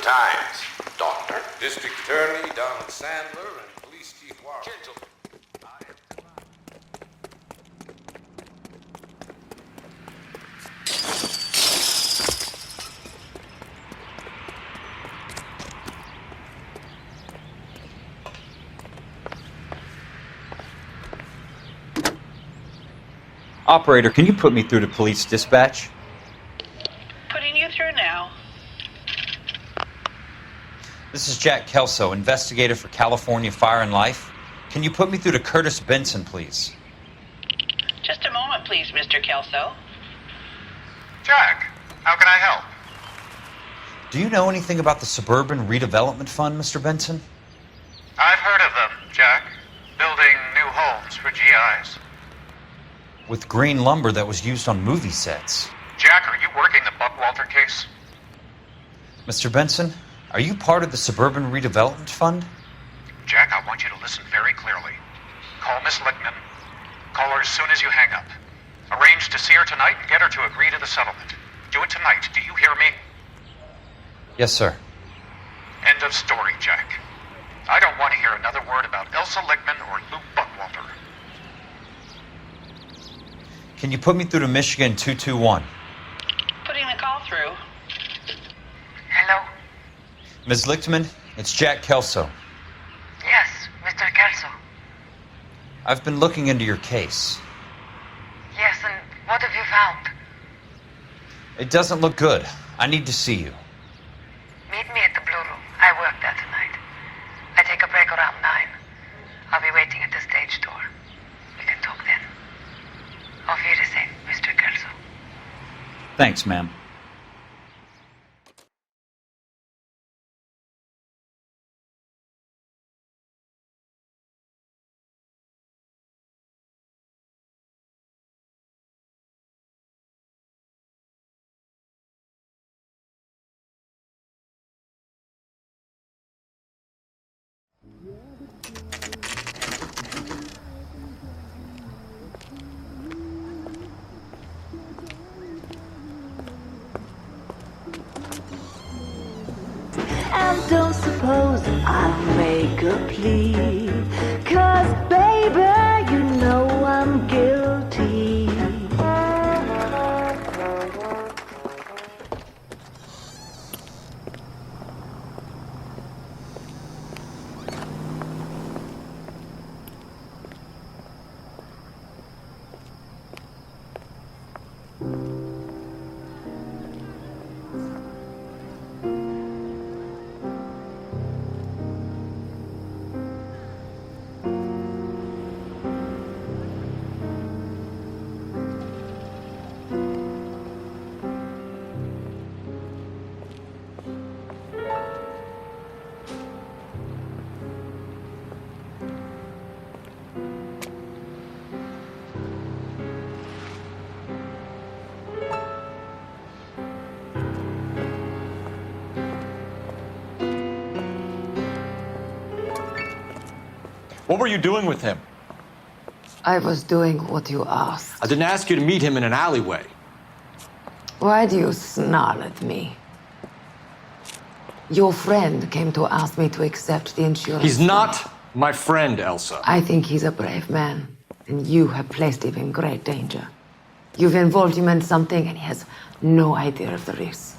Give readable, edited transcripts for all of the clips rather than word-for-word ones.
Times. Doctor? District Attorney Donald Sandler and Police Chief Warren. Gentlemen. Operator, can you put me through to police dispatch? Putting you through now. This is Jack Kelso, investigator for California Fire and Life. Can you put me through to Curtis Benson, please? Just a moment, please, Mr. Kelso. Jack, how can I help? Do you know anything about the Suburban Redevelopment Fund, Mr. Benson? I've heard of them, Jack. Building new homes for GIs. With green lumber that was used on movie sets. Jack, are you working the Buckwalter case? Mr. Benson, are you part of the Suburban Redevelopment Fund? Jack, I want you to listen very clearly. Call Miss Lickman. Call her as soon as you hang up. Arrange to see her tonight and get her to agree to the settlement. Do it tonight. Do you hear me? Yes, sir. End of story, Jack. I don't want to hear another word about Elsa Lickman or Luke Buckwalter. Can you put me through to Michigan 221? Putting the call through. Hello? Ms. Lichtman, it's Jack Kelso. Yes, Mr. Kelso. I've been looking into your case. Yes, and what have you found? It doesn't look good. I need to see you. Meet me at the Blue Room. I work there tonight. I take a break around 9. I'll be waiting at the stage door. We can talk then. Auf Wiedersehen, Mr. Kelso. Thanks, ma'am. And don't suppose I'll make a plea, 'cause baby, you know I'm guilty. What were you doing with him? I was doing what you asked. I didn't ask you to meet him in an alleyway. Why do you snarl at me? Your friend came to ask me to accept the insurance. He's not my friend, Elsa. I think he's a brave man, and you have placed him in great danger. You've involved him in something, and he has no idea of the risk.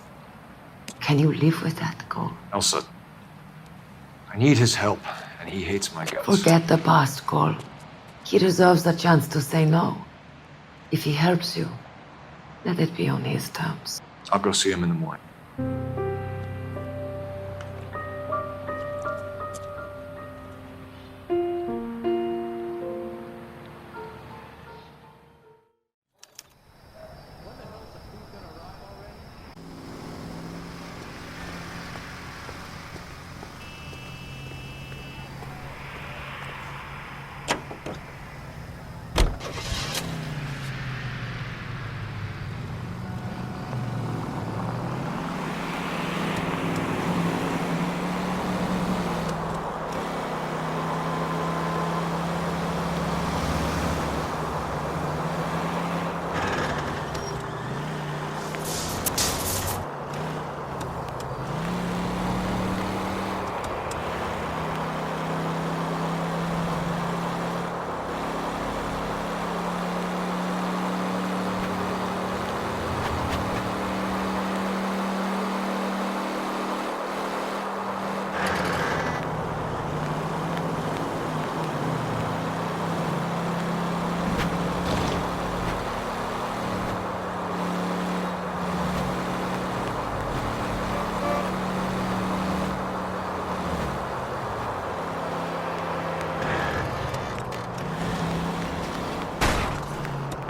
Can you live with that, Cole? Elsa, I need his help, and he hates my guts. Forget the past, Cole. He deserves a chance to say no. If he helps you, let it be on his terms. I'll go see him in the morning.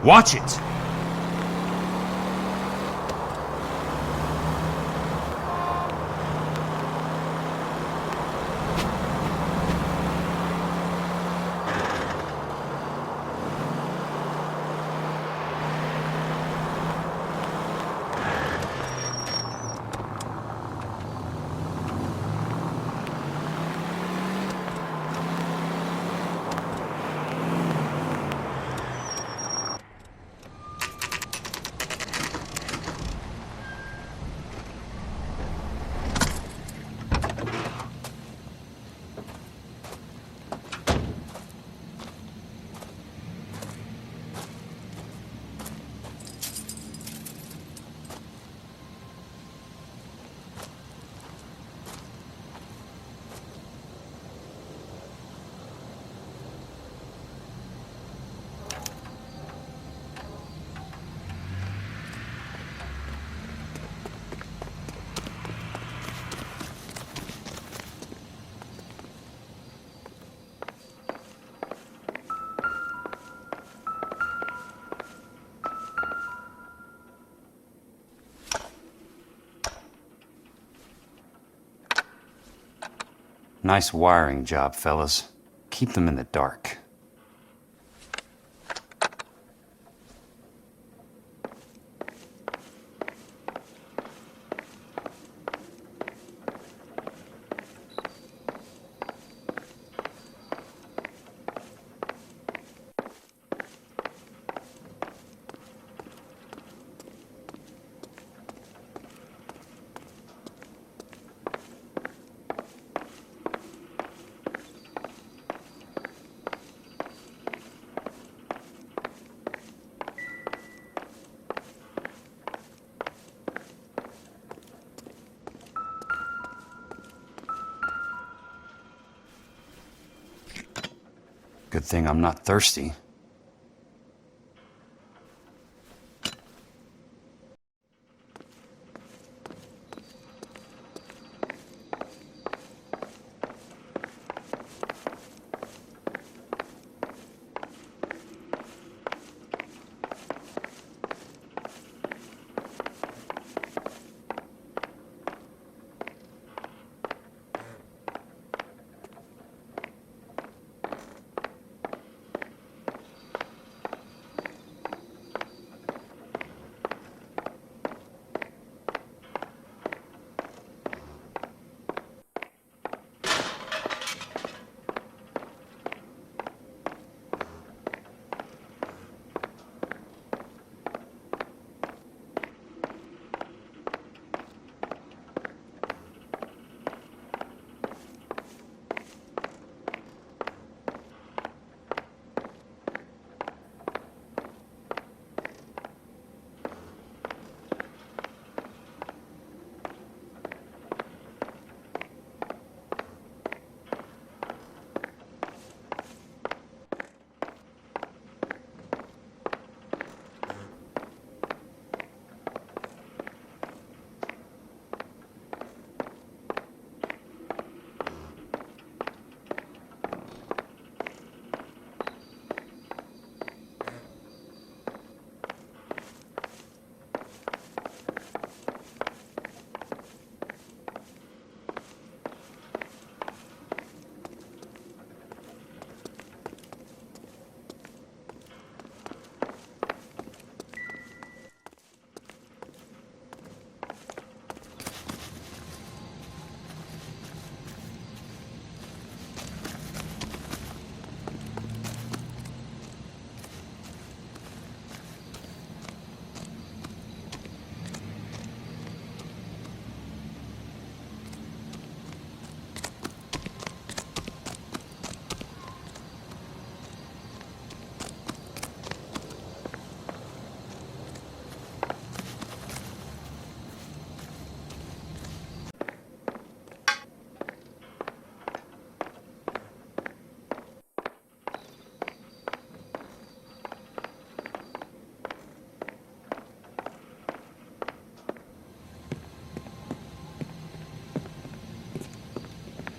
Watch it! Nice wiring job, fellas. Keep them in the dark. Good thing I'm not thirsty.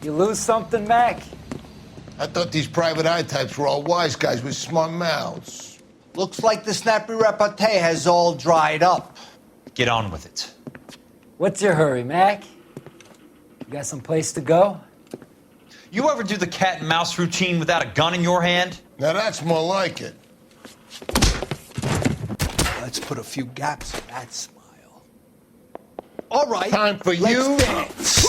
You lose something, Mac? I thought these private eye types were all wise guys with smart mouths. Looks like the snappy repartee has all dried up. Get on with it. What's your hurry, Mac? You got some place to go? You ever do the cat and mouse routine without a gun in your hand? Now that's more like it. Let's put a few gaps in that smile. All right. Time for let's you. Dance.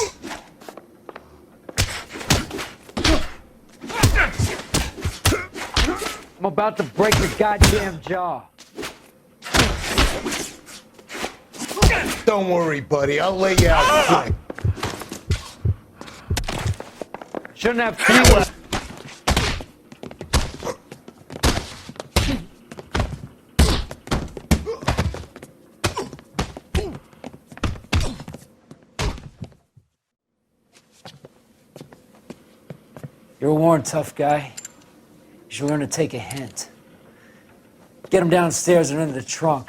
I'm about to break your goddamn jaw. Don't worry, buddy. I'll lay you out quick. Shouldn't have fewer. You're a worn, tough guy. You should learn to take a hint. Get him downstairs and into the trunk.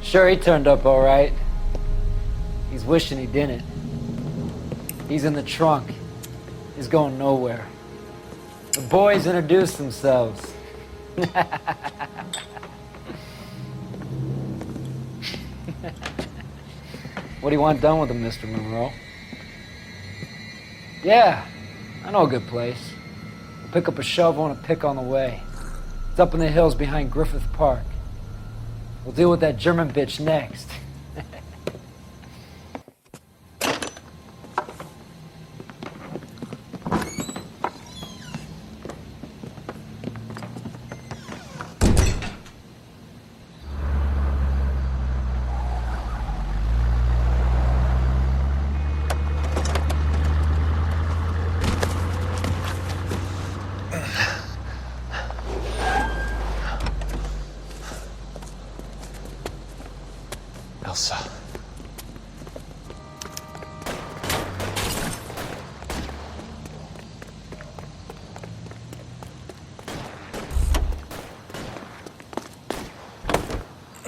Sure, he turned up all right. He's wishing he didn't. He's in the trunk. He's going nowhere. The boys introduced themselves. What do you want done with him, Mr. Monroe? Yeah, I know a good place. We'll pick up a shovel and a pick on the way. It's up in the hills behind Griffith Park. We'll deal with that German bitch next. Elsa.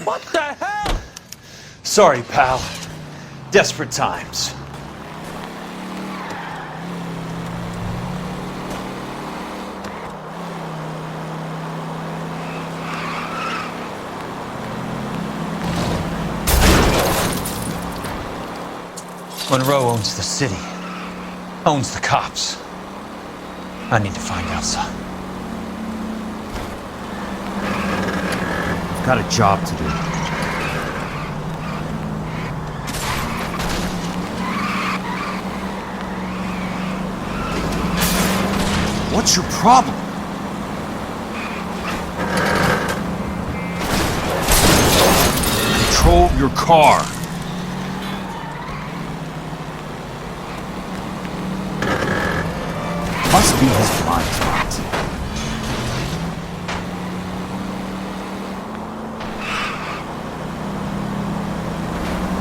What the hell? Sorry, pal. Desperate times. Monroe owns the city, owns the cops. I need to find Elsa. I've got a job to do. What's your problem? Control your car. Must be his blind spot.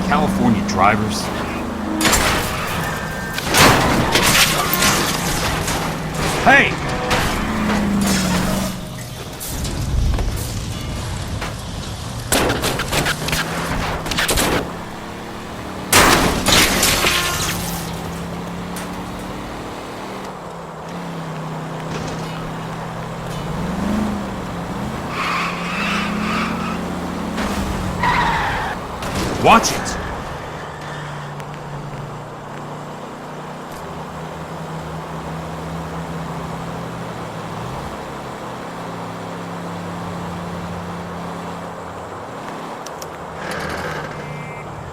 California drivers. Hey! Watch it!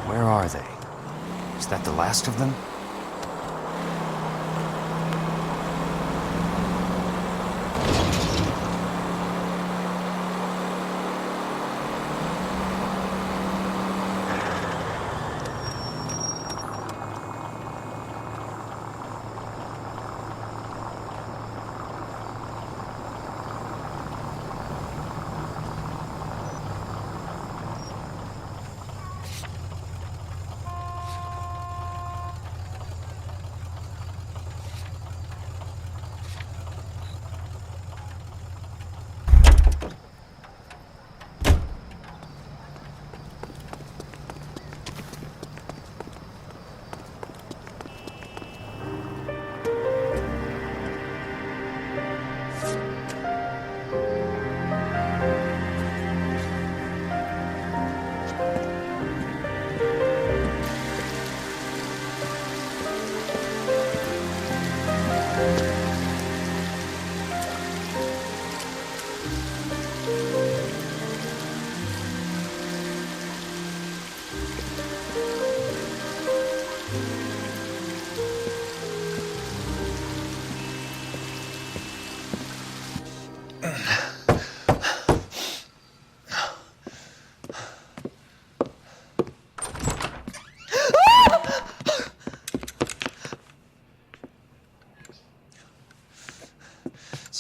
Where are they? Is that the last of them?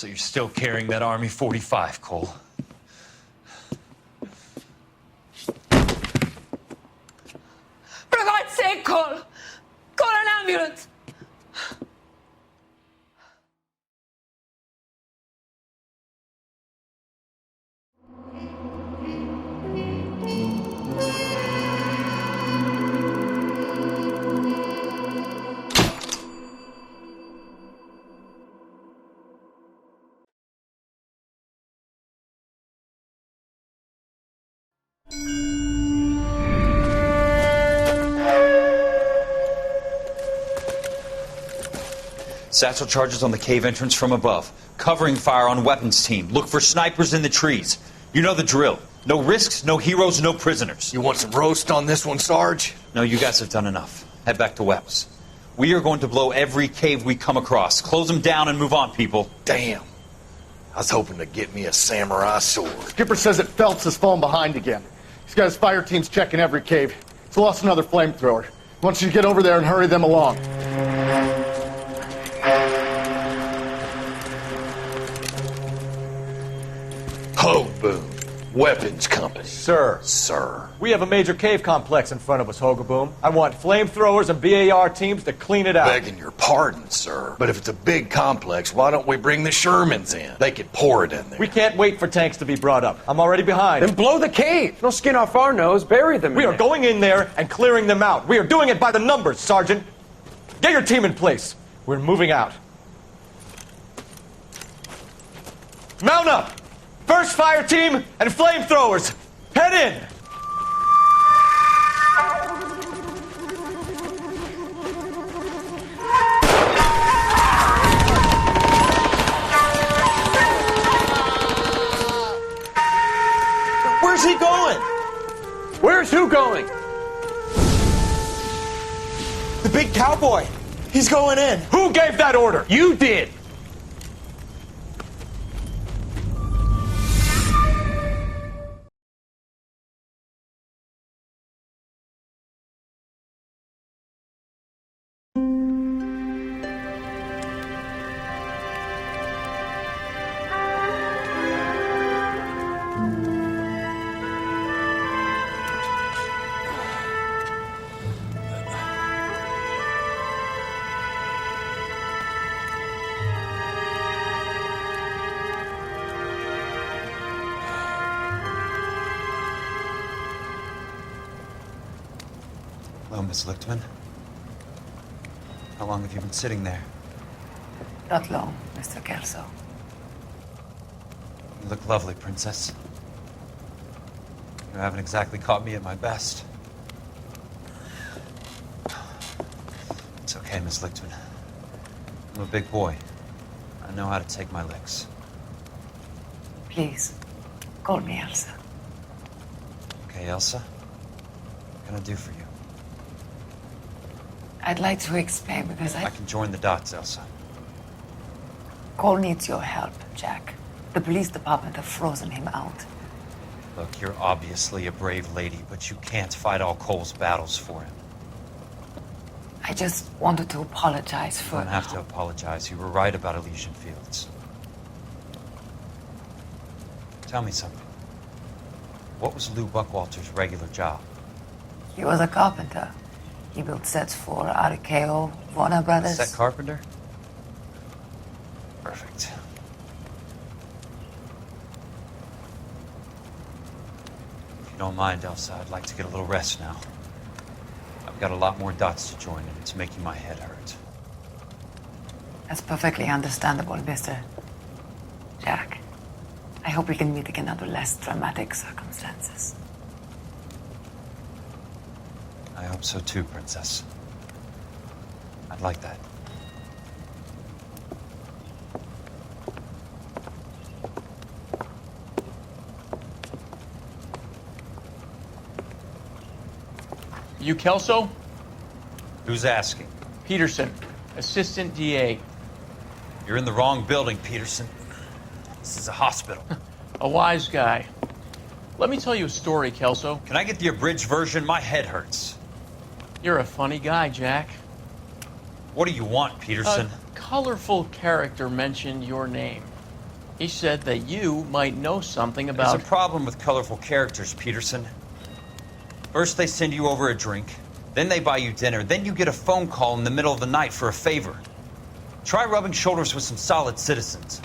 So you're still carrying that Army 45, Cole? For God's sake, Cole! Call an ambulance! Satchel charges on the cave entrance from above. Covering fire on weapons team. Look for snipers in the trees. You know the drill. No risks, no heroes, no prisoners. You want some roast on this one, Sarge? No, you guys have done enough. Head back to Webb's. We are going to blow every cave we come across. Close them down and move on, people. Damn. I was hoping to get me a samurai sword. Skipper says that Phelps has fallen behind again. He's got his fire teams checking every cave. He's lost another flamethrower. He wants you to get over there and hurry them along. Hoboom. Weapons Company. Sir. Sir. We have a major cave complex in front of us, Hogaboom. I want flamethrowers and BAR teams to clean it out. Begging your pardon, sir. But if it's a big complex, why don't we bring the Shermans in? They could pour it in there. We can't wait for tanks to be brought up. I'm already behind. Then blow the cave. No skin off our nose. Bury them. We are going in there and clearing them out. We are doing it by the numbers, Sergeant. Get your team in place. We're moving out. Mount up! First fire team and flamethrowers! Head in! Where's he going? Where's who going? The big cowboy. He's going in. Who gave that order? You did. Hello, Miss Lichtman. How long have you been sitting there? Not long, Mr. Kelso. You look lovely, Princess. You haven't exactly caught me at my best. It's okay, Miss Lichtman. I'm a big boy. I know how to take my licks. Please, call me Elsa. Okay, Elsa? What can I do for you? I'd like to explain because I can join the dots, Elsa. Cole needs your help, Jack. The police department have frozen him out. Look, you're obviously a brave lady, but you can't fight all Cole's battles for him. I just wanted to apologize for... You don't have to apologize. You were right about Elysian Fields. Tell me something. What was Lou Buckwalter's regular job? He was a carpenter. He built sets for RKO, Warner Brothers. Set carpenter? Perfect. If you don't mind, Elsa, I'd like to get a little rest now. I've got a lot more dots to join, and it's making my head hurt. That's perfectly understandable, Mr. Jack. I hope we can meet again under less dramatic circumstances. I hope so too, Princess. I'd like that. You Kelso? Who's asking? Peterson, assistant DA. You're in the wrong building, Peterson. This is a hospital. A wise guy. Let me tell you a story, Kelso. Can I get the abridged version? My head hurts. You're a funny guy, Jack. What do you want, Peterson? A colorful character mentioned your name. He said that you might know something There's about... a problem with colorful characters, Peterson. First they send you over a drink, then they buy you dinner, then you get a phone call in the middle of the night for a favor. Try rubbing shoulders with some solid citizens.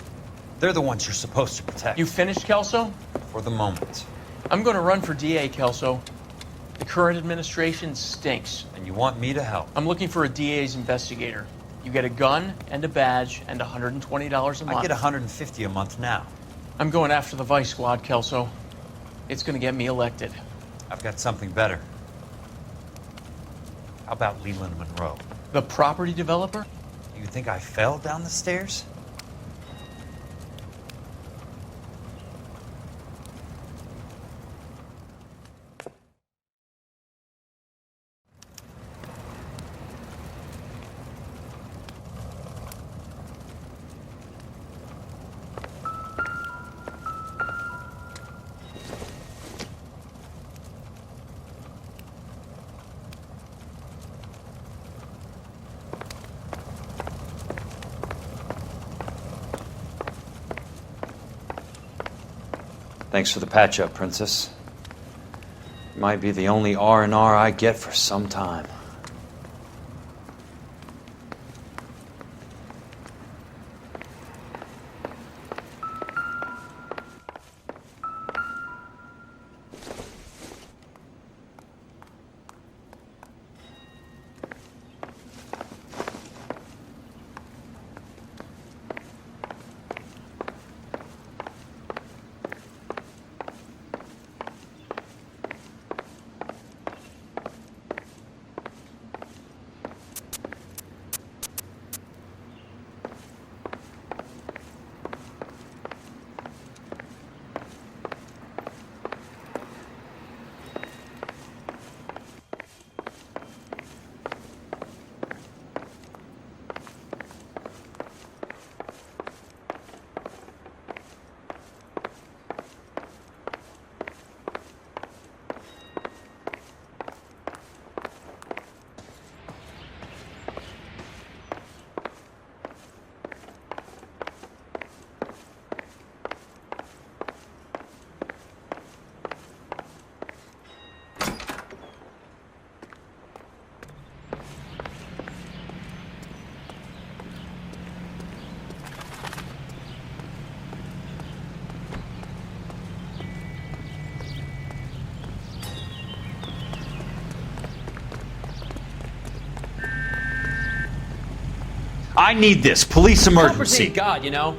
They're the ones you're supposed to protect. You finished, Kelso? For the moment. I'm going to run for DA, Kelso. The current administration stinks. And you want me to help? I'm looking for a DA's investigator. You get a gun and a badge and $120 a month. I get $150 a month now. I'm going after the Vice Squad, Kelso. It's going to get me elected. I've got something better. How about Leland Monroe? The property developer? You think I fell down the stairs? Thanks for the patch-up, Princess. Might be the only R&R I get for some time. I need this. Police emergency. God, you know.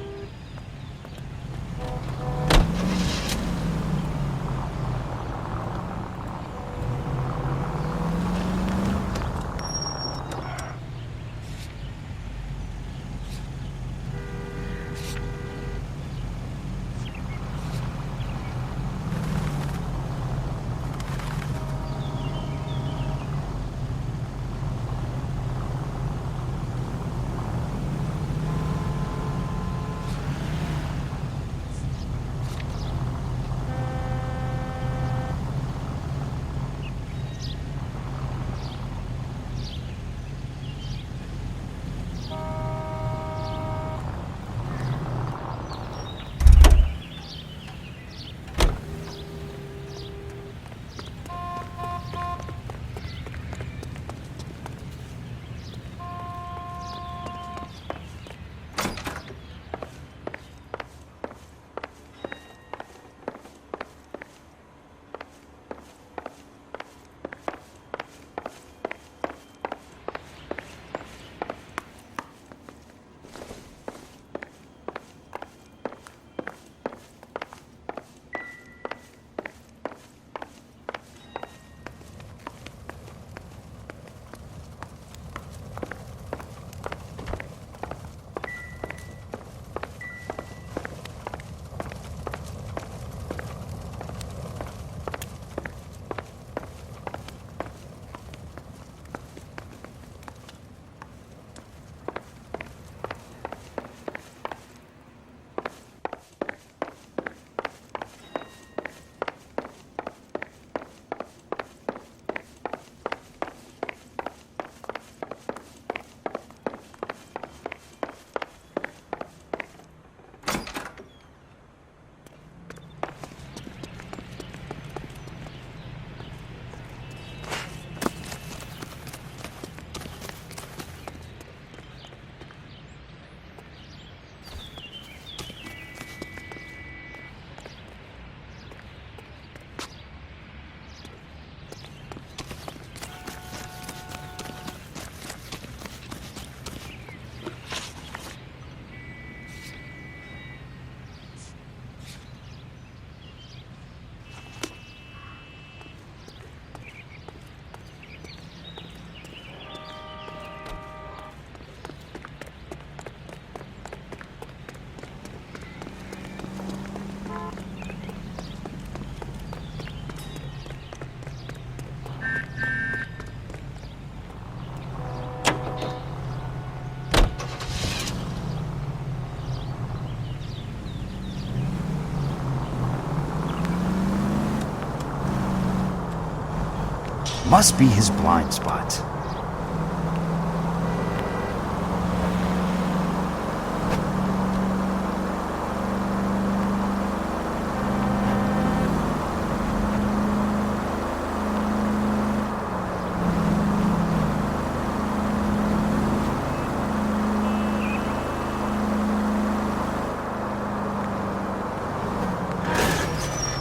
Must be his blind spot.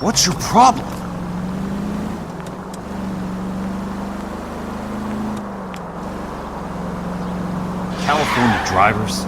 What's your problem? California drivers?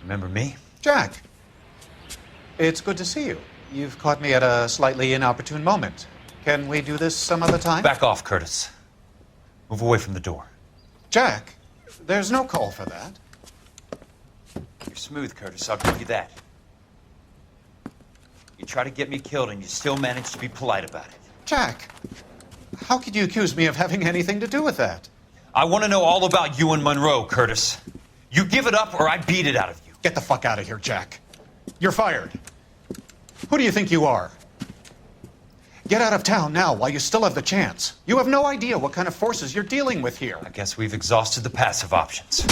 Remember me? Jack, it's good to see you. You've caught me at a slightly inopportune moment. Can we do this some other time? Back off, Curtis. Move away from the door. Jack, there's no call for that. You're smooth, Curtis, I'll give you that. You try to get me killed and you still manage to be polite about it. Jack, how could you accuse me of having anything to do with that? I want to know all about you and Monroe, Curtis. You give it up or I beat it out of you. Get the fuck out of here, Jack. You're fired. Who do you think you are? Get out of town now while you still have the chance. You have no idea what kind of forces you're dealing with here. I guess we've exhausted the passive options.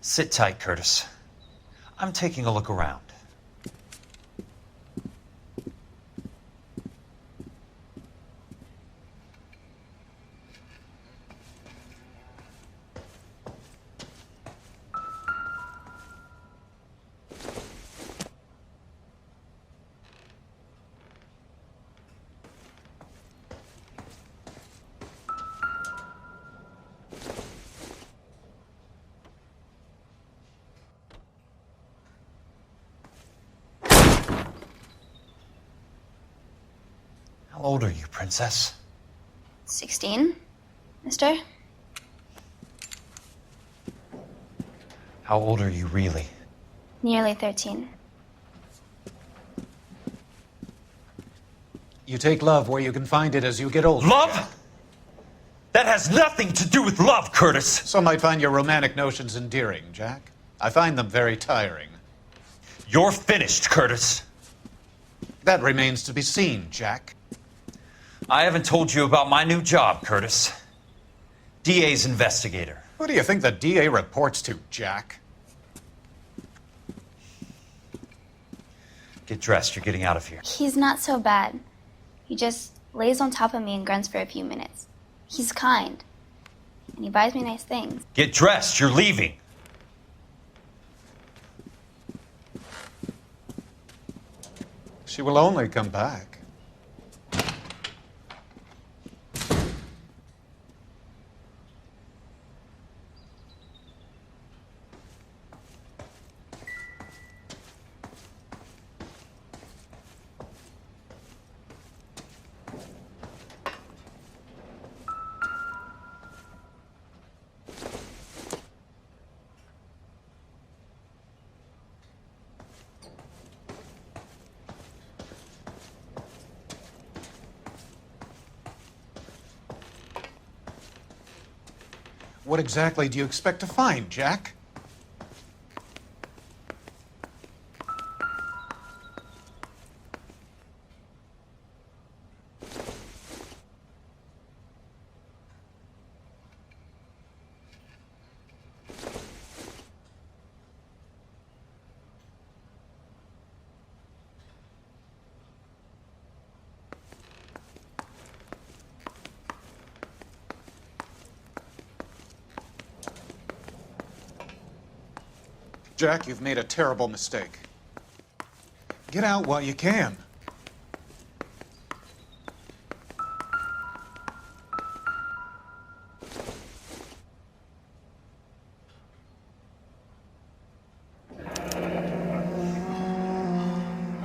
Sit tight, Curtis. I'm taking a look around. How old are you, Princess? 16, mister? How old are you really? Nearly 13. You take love where you can find it as you get older. Love? Jack. That has nothing to do with love, Curtis. Some might find your romantic notions endearing, Jack. I find them very tiring. You're finished, Curtis. That remains to be seen, Jack. I haven't told you about my new job, Curtis. DA's investigator. Who do you think the DA reports to, Jack? Get dressed, you're getting out of here. He's not so bad. He just lays on top of me and grunts for a few minutes. He's kind. And he buys me nice things. Get dressed, you're leaving. She will only come back. What exactly do you expect to find, Jack? Jack, you've made a terrible mistake. Get out while you can.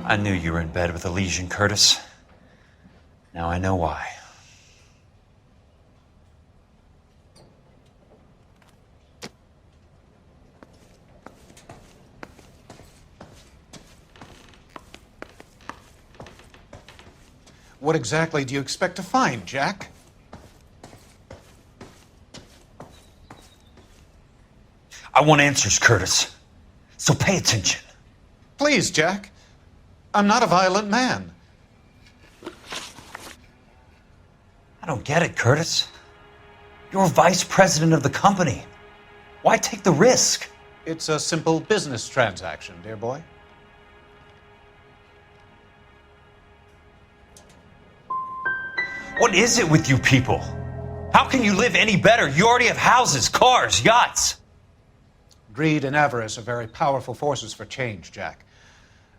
I knew you were in bed with a lesion, Curtis. Now I know why. What exactly do you expect to find, Jack? I want answers, Curtis. So pay attention. Please, Jack. I'm not a violent man. I don't get it, Curtis. You're vice president of the company. Why take the risk? It's a simple business transaction, dear boy. What is it with you people? How can you live any better? You already have houses, cars, yachts. Greed and avarice are very powerful forces for change, Jack.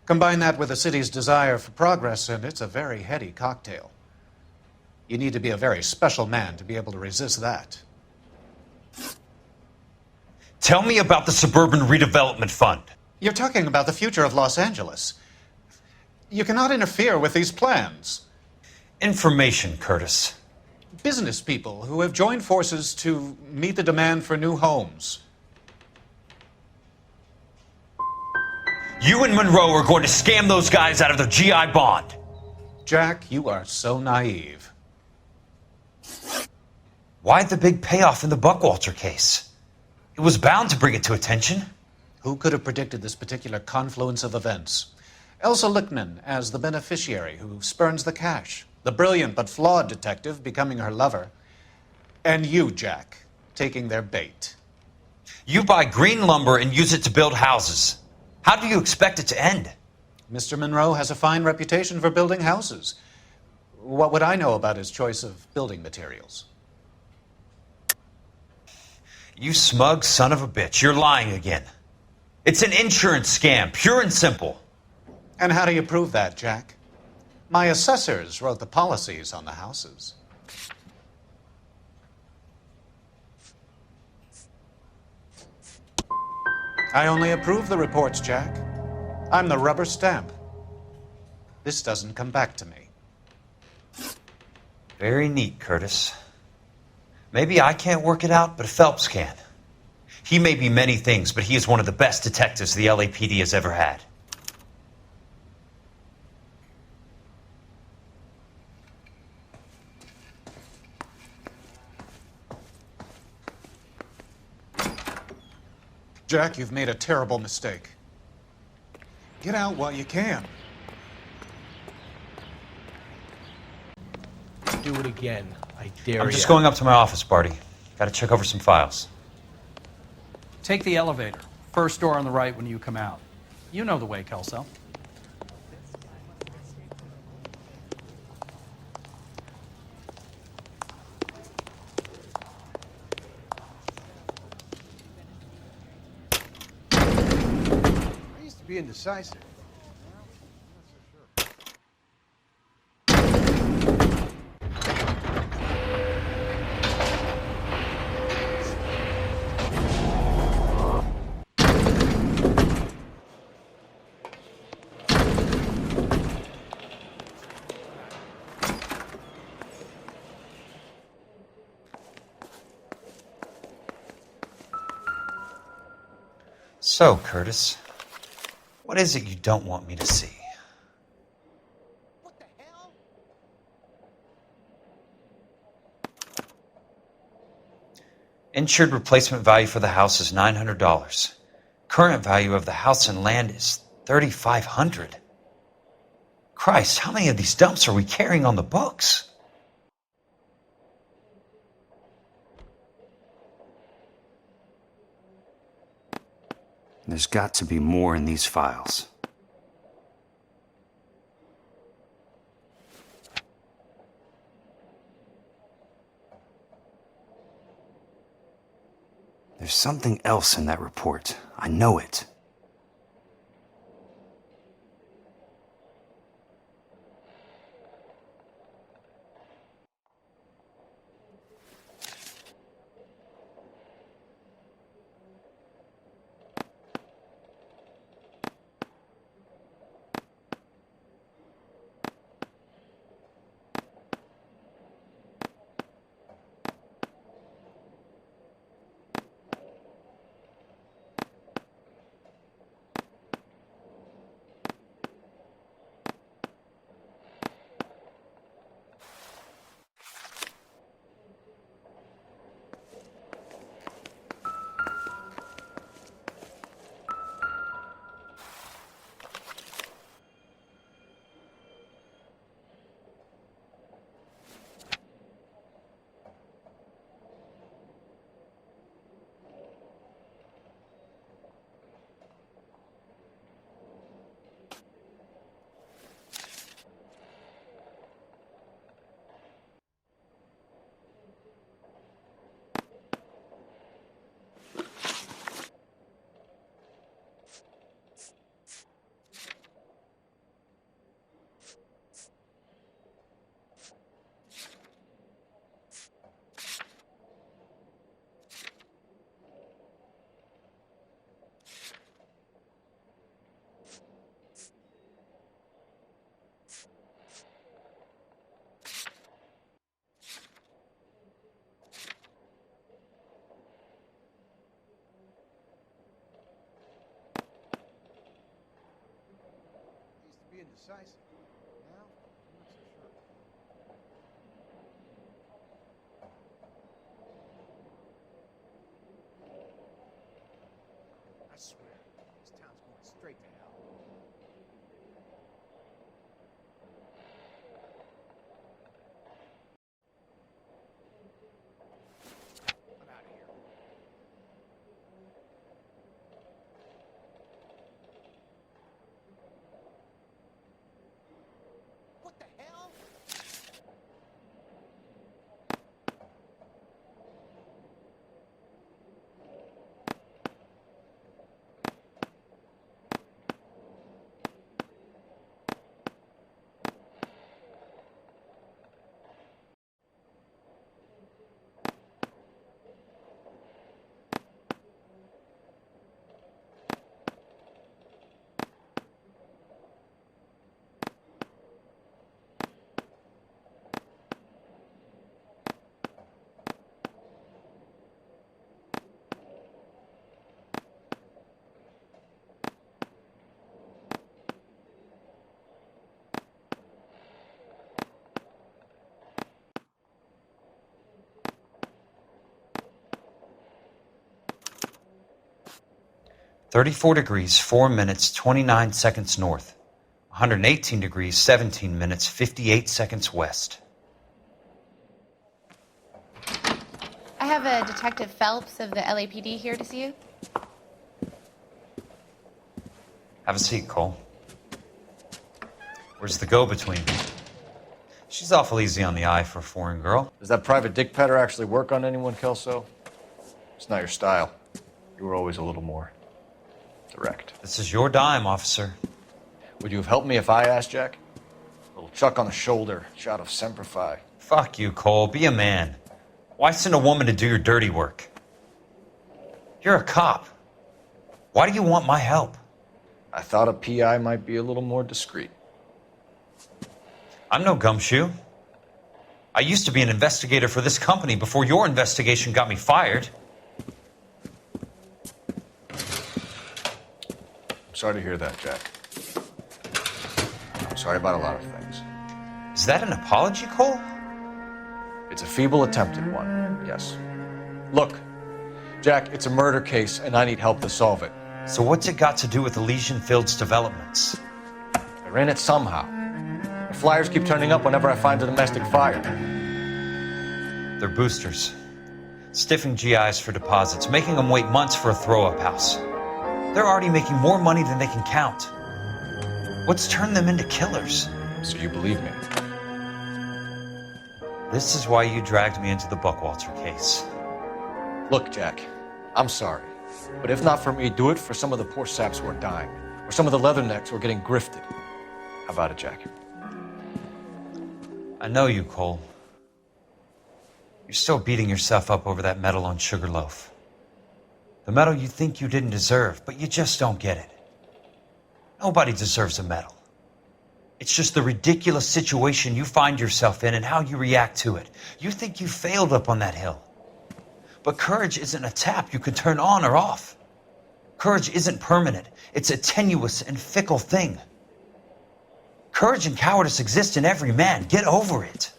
Combine that with the city's desire for progress, and it's a very heady cocktail. You need to be a very special man to be able to resist that. Tell me about the Suburban Redevelopment Fund. You're talking about the future of Los Angeles. You cannot interfere with these plans. Information, Curtis. Business people who have joined forces to meet the demand for new homes. You and Monroe are going to scam those guys out of their GI bond. Jack, you are so naive. Why the big payoff in the Buckwalter case? It was bound to bring it to attention. Who could have predicted this particular confluence of events? Elsa Lichtman as the beneficiary who spurns the cash. The brilliant but flawed detective becoming her lover. And you, Jack, taking their bait. You buy green lumber and use it to build houses. How do you expect it to end? Mr. Monroe has a fine reputation for building houses. What would I know about his choice of building materials? You smug son of a bitch, you're lying again. It's an insurance scam, pure and simple. And how do you prove that, Jack? My assessors wrote the policies on the houses. I only approve the reports, Jack. I'm the rubber stamp. This doesn't come back to me. Very neat, Curtis. Maybe I can't work it out, but Phelps can. He may be many things, but he is one of the best detectives the LAPD has ever had. Jack, you've made a terrible mistake. Get out while you can. Do it again. I dare I'm just going up to my office, Barty. Gotta check over some files. Take the elevator. First door on the right when you come out. You know the way, Kelso. I used to be indecisive. So, Curtis, what is it you don't want me to see? What the hell? Insured replacement value for the house is $900. Current value of the house and land is $3,500. Christ, how many of these dumps are we carrying on the books? There's got to be more in these files. There's something else in that report. I know it. decisive. Now, I'm not so sure. I swear, this town's going straight to hell. I'm out of here. What the hell? $34 4 minutes 29 seconds north. 118 degrees 17 minutes 58 seconds west. I have a Detective Phelps of the LAPD here to see you. Have a seat, Cole. Where's the go-between? She's awful easy on the eye for a foreign girl. Does that private dick petter actually work on anyone, Kelso? It's not your style. You were always a little more direct. This is your dime, officer. Would you have helped me if I asked, Jack? A little chuck on the shoulder, shot of Semper Fi. Fuck you, Cole. Be a man. Why send a woman to do your dirty work? You're a cop. Why do you want my help? I thought a PI might be a little more discreet. I'm no gumshoe. I used to be an investigator for this company before your investigation got me fired. I'm sorry to hear that, Jack. I'm sorry about a lot of things. Is that an apology, Cole? It's a feeble attempt at one, yes. Look, Jack, it's a murder case, and I need help to solve it. So what's it got to do with Elysian Fields developments? They're in it somehow. The flyers keep turning up whenever I find a domestic fire. They're boosters. Stiffing GIs for deposits, making them wait months for a throw-up house. They're already making more money than they can count. What's turned them into killers? So you believe me? This is why you dragged me into the Buckwalter case. Look, Jack, I'm sorry. But if not for me, do it for some of the poor saps who are dying. Or some of the leathernecks who are getting grifted. How about it, Jack? I know you, Cole. You're still beating yourself up over that medal on Sugarloaf. The medal you think you didn't deserve, but you just don't get it. Nobody deserves a medal. It's just the ridiculous situation you find yourself in and how you react to it. You think you failed up on that hill. But courage isn't a tap you can turn on or off. Courage isn't permanent. It's a tenuous and fickle thing. Courage and cowardice exist in every man. Get over it.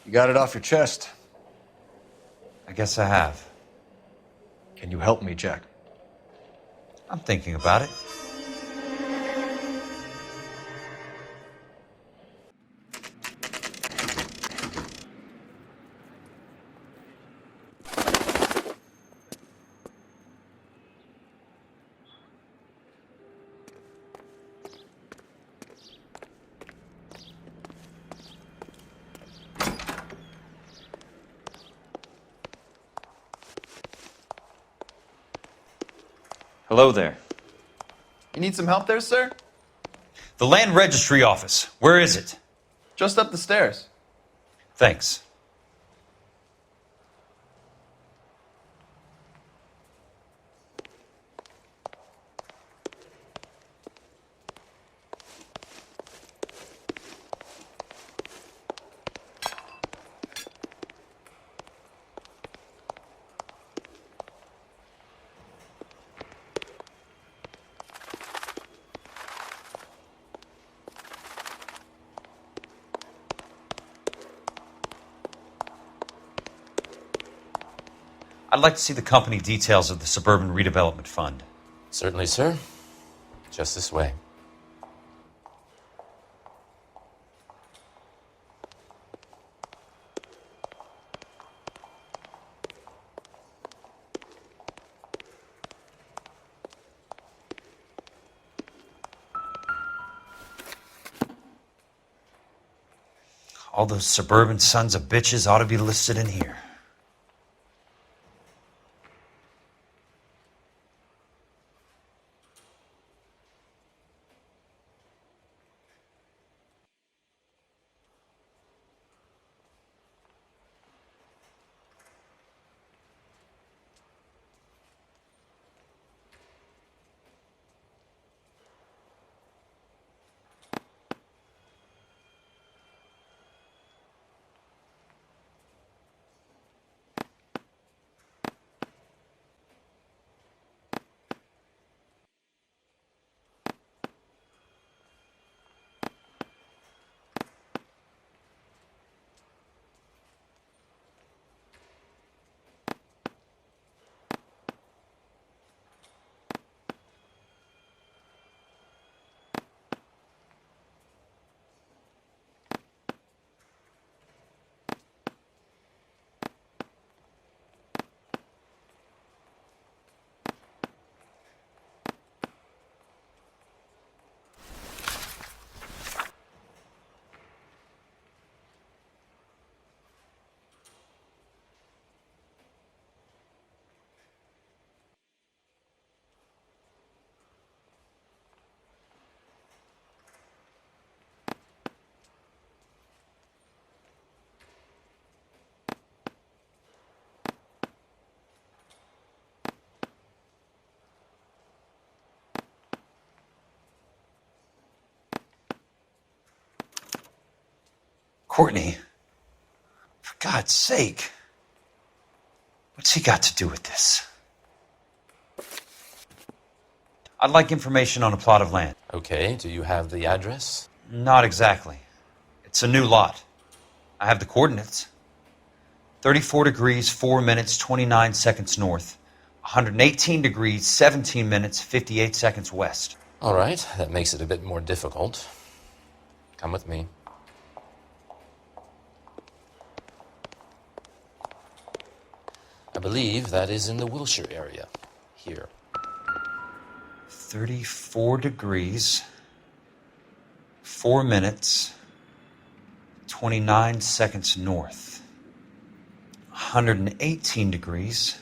You got it off your chest. I guess I have. Can you help me, Jack? I'm thinking about it. Hello there. You need some help there, sir? The Land Registry Office. Where is it? Just up the stairs. Thanks. I'd like to see the company details of the Suburban Redevelopment Fund. Certainly, sir. Just this way. All those suburban sons of bitches ought to be listed in here. Courtney, for God's sake, what's he got to do with this? I'd like information on a plot of land. Okay, do you have the address? Not exactly. It's a new lot. I have the coordinates. 34 degrees, 4 minutes, 29 seconds north. 118 degrees, 17 minutes, 58 seconds west. All right, that makes it a bit more difficult. Come with me. I believe that is in the Wilshire area. Here. 34 degrees, 4 minutes, 29 seconds north. 118 degrees,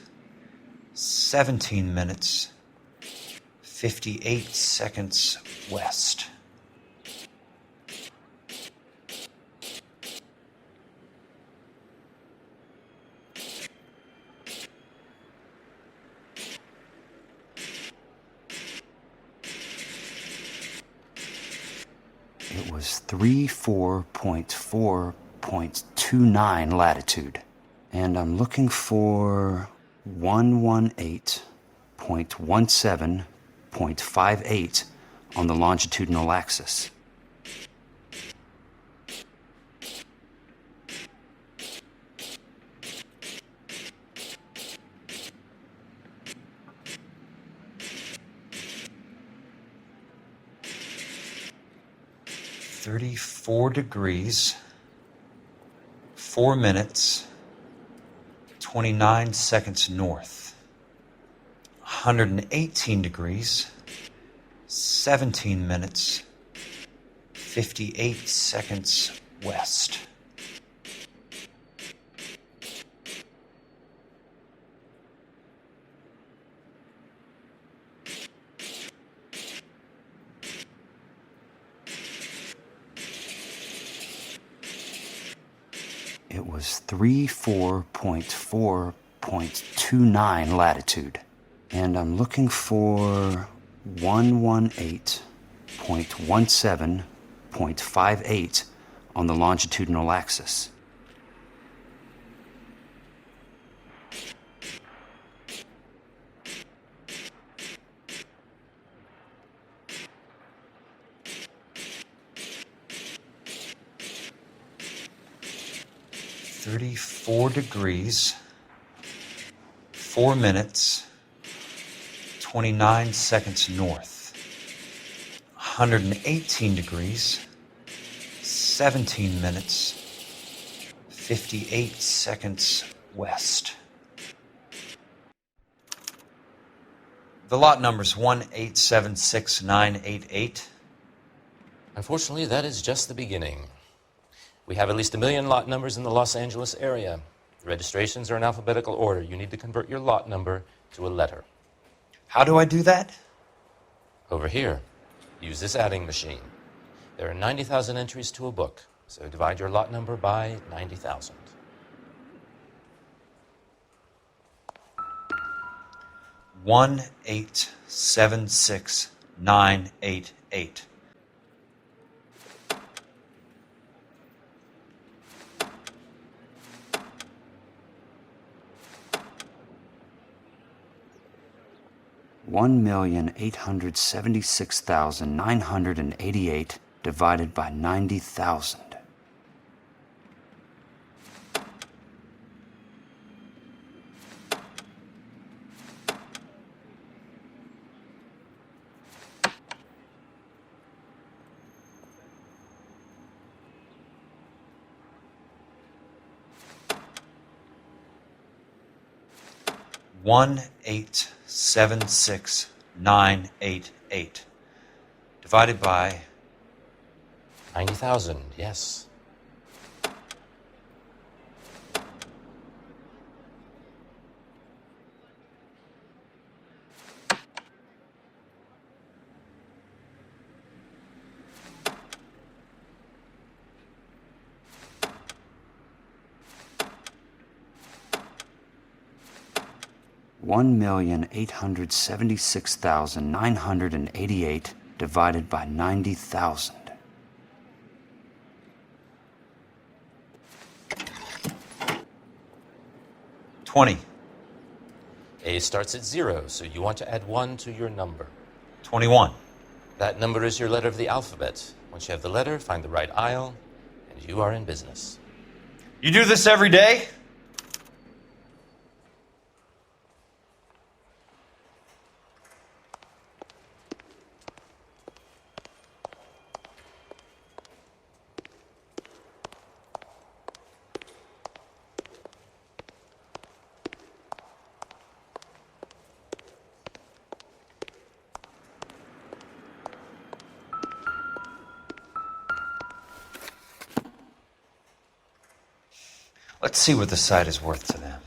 17 minutes, 58 seconds west. It was 34.4.29 latitude. And I'm looking for 118.17.58 on the longitudinal axis. .34 degrees, 4 minutes, 29 seconds north. 118 degrees, 17 minutes, 58 seconds west. It was 34.4.29 latitude. And I'm looking for 118.17.58 on the longitudinal axis. .34 degrees, 4 minutes, 29 seconds north. 118 degrees, 17 minutes, 58 seconds west. The lot number's 1876988. Unfortunately, that is just the beginning. We have at least 1 million lot numbers in the Los Angeles area. The registrations are in alphabetical order. You need to convert your lot number to a letter. How do I do that? Over here. Use this adding machine. There are 90,000 entries to a book, so divide your lot number by 90,000. 1876988. $1,876,988 divided by 90,000. One 1876988 divided by 90,000, yes. $1,876,988 divided by 90,000. $20. A starts at 0, so you want to add 1 to your number. 21. That number is your letter of the alphabet. Once you have the letter, find the right aisle, and you are in business. You do this every day? Let's see what the site is worth to them.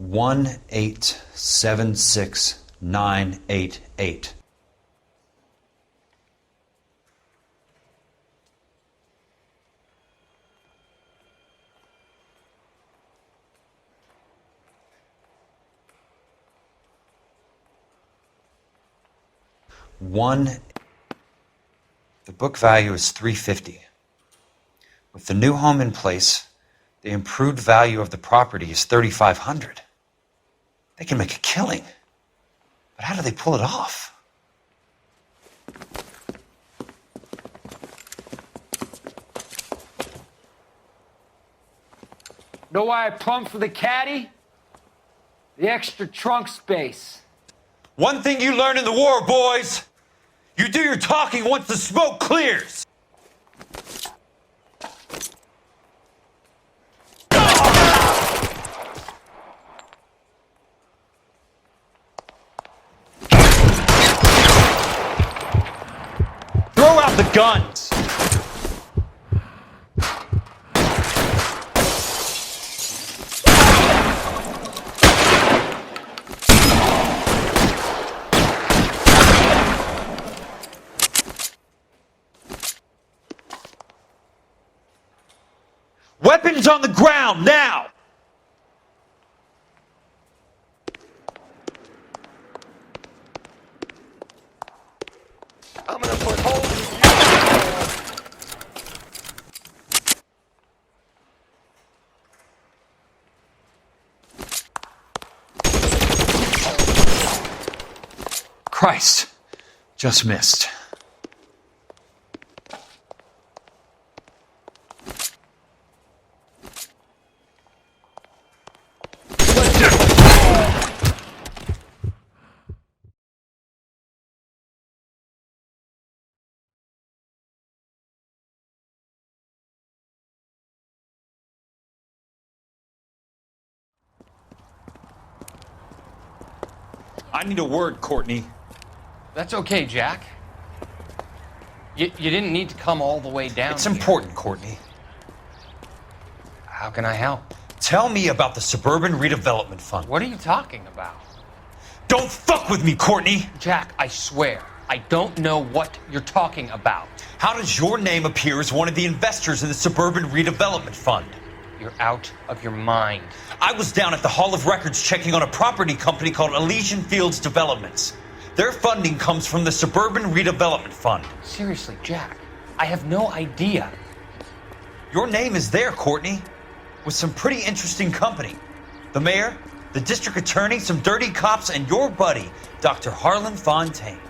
$1,876,988. The book value is $350. With the new home in place, the improved value of the property is $3,500. They can make a killing. But how do they pull it off? Know why I plumbed for the caddy? The extra trunk space. One thing you learn in the war, boys. You do your talking once the smoke clears. Throw out the guns. Weapons on the ground, now! I'm gonna put holes in Christ, just missed. I need a word, Courtney. That's okay, Jack. You didn't need to come all the way down. It's important, Courtney. How can I help? Tell me about the Suburban Redevelopment Fund. What are you talking about? Don't fuck with me, Courtney! Jack, I swear, I don't know what you're talking about. How does your name appear as one of the investors in the Suburban Redevelopment Fund? You're out of your mind. I was down at the Hall of Records checking on a property company called Elysian Fields Developments. Their funding comes from the Suburban Redevelopment Fund. Seriously, Jack, I have no idea. Your name is there, Courtney, with some pretty interesting company. The mayor, the district attorney, some dirty cops, and your buddy, Dr. Harlan Fontaine.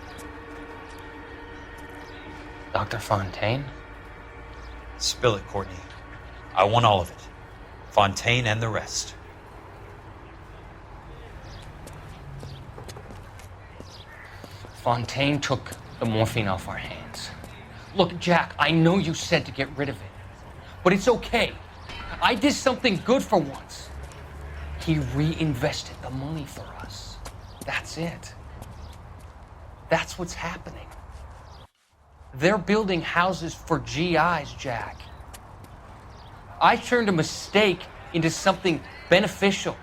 Dr. Fontaine? Spill it, Courtney. I want all of it. Fontaine and the rest. Fontaine took the morphine off our hands. Look, Jack, I know you said to get rid of it, but it's okay. I did something good for once. He reinvested the money for us. That's it. That's what's happening. They're building houses for GIs, Jack. I turned a mistake into something beneficial,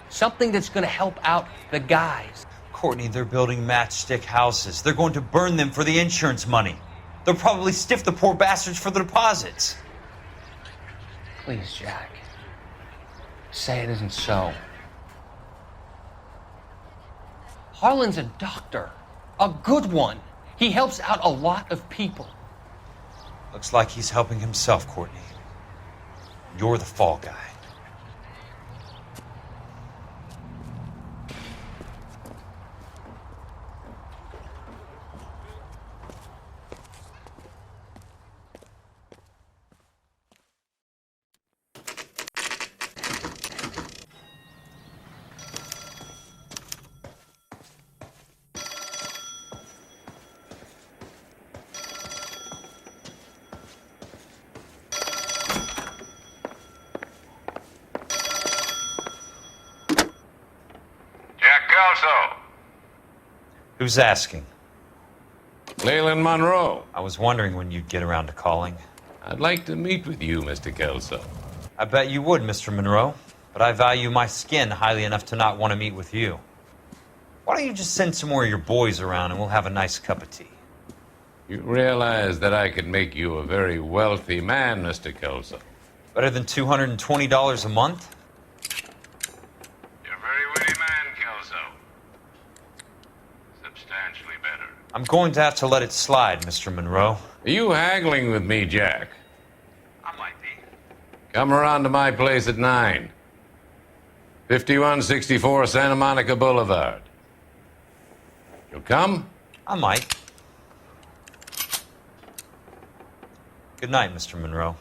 something that's going to help out the guys. Courtney, they're building matchstick houses. They're going to burn them for the insurance money. They'll probably stiff the poor bastards for the deposits. Please, Jack. Say it isn't so. Harlan's a doctor. A good one. He helps out a lot of people. Looks like he's helping himself, Courtney. You're the fall guy. Who's asking? Leland Monroe. I was wondering when you'd get around to calling. I'd like to meet with you, Mr. Kelso. I bet you would, Mr. Monroe. But I value my skin highly enough to not want to meet with you. Why don't you just send some more of your boys around and we'll have a nice cup of tea? You realize that I could make you a very wealthy man, Mr. Kelso. Better than $220 a month? You're a very witty man, Kelso. Substantially better. I'm going to have to let it slide, Mr. Monroe. Are you haggling with me, Jack? I might be. Come around to my place at 9. 5164 Santa Monica Boulevard. You'll come? I might. Good night, Mr. Monroe.